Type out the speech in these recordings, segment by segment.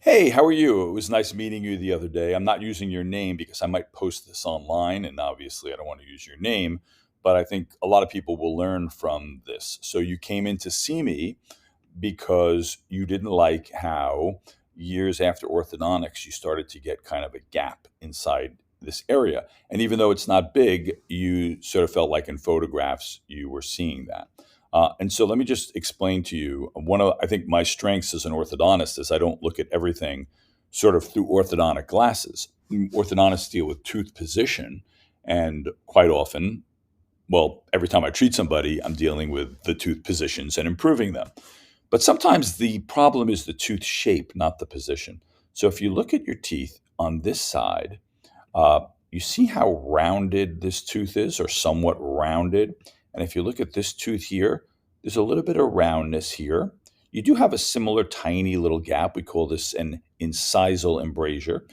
Hey, how are you? It was nice meeting you the other day. I'm not using your name because I might post this online, and obviously I don't want to use your name, but I think a lot of people will learn from this. So you came in to see me because you didn't like how years after orthodontics you started to get kind of a gap inside this area. And even though it's not big, you sort of felt like in photographs you were seeing that. And so let me just explain to you one of I think my strengths as an orthodontist is I don't look at everything sort of through orthodontic glasses. Orthodontists deal with tooth position, and quite often, well, every time I treat somebody, I'm dealing with the tooth positions and improving them. But sometimes the problem is the tooth shape, not the position. So if you look at your teeth on this side, you see how rounded this tooth is, or somewhat rounded. And if you look at this tooth here, there's a little bit of roundness here. You do have a similar tiny little gap. We call this an incisal embrasure.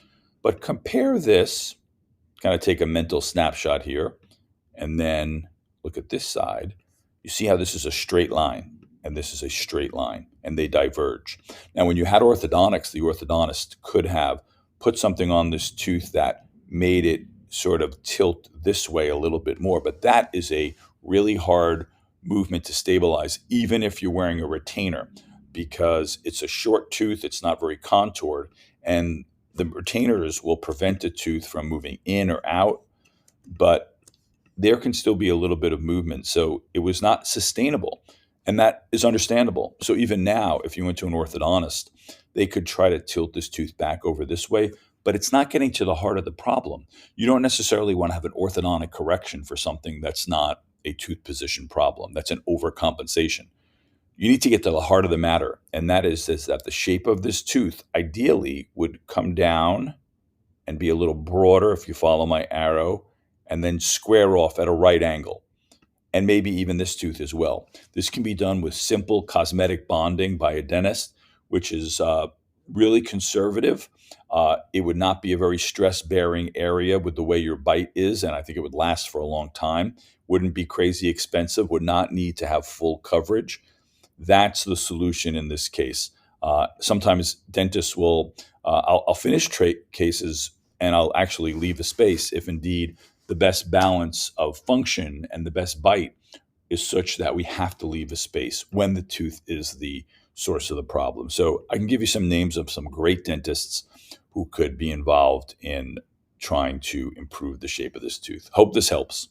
But compare this, kind of take a mental snapshot here, and then look at this side. You see how this is a straight line and this is a straight line, and they diverge. Now, when you had orthodontics, the orthodontist could have put something on this tooth that made it sort of tilt this way a little bit more, but that is a really hard movement to stabilize, even if you're wearing a retainer, because it's a short tooth, it's not very contoured, and the retainers will prevent the tooth from moving in or out, but there can still be a little bit of movement. So it was not sustainable. And that is understandable. So even now, if you went to an orthodontist, they could try to tilt this tooth back over this way, but it's not getting to the heart of the problem. You don't necessarily want to have an orthodontic correction for something that's not a tooth position problem. That's an overcompensation. You need to get to the heart of the matter, and that is that the shape of this tooth ideally would come down and be a little broader if you follow my arrow, and then square off at a right angle, and maybe even this tooth as well. This can be done with simple cosmetic bonding by a dentist, which is really conservative. It would not be a very stress-bearing area with the way your bite is, and I think it would last for a long time. Wouldn't be crazy expensive, would not need to have full coverage. That's the solution in this case. Sometimes dentists will, I'll finish cases and I'll actually leave the space if indeed the best balance of function and the best bite is such that we have to leave a space when the tooth is the source of the problem. So I can give you some names of some great dentists who could be involved in trying to improve the shape of this tooth. Hope this helps.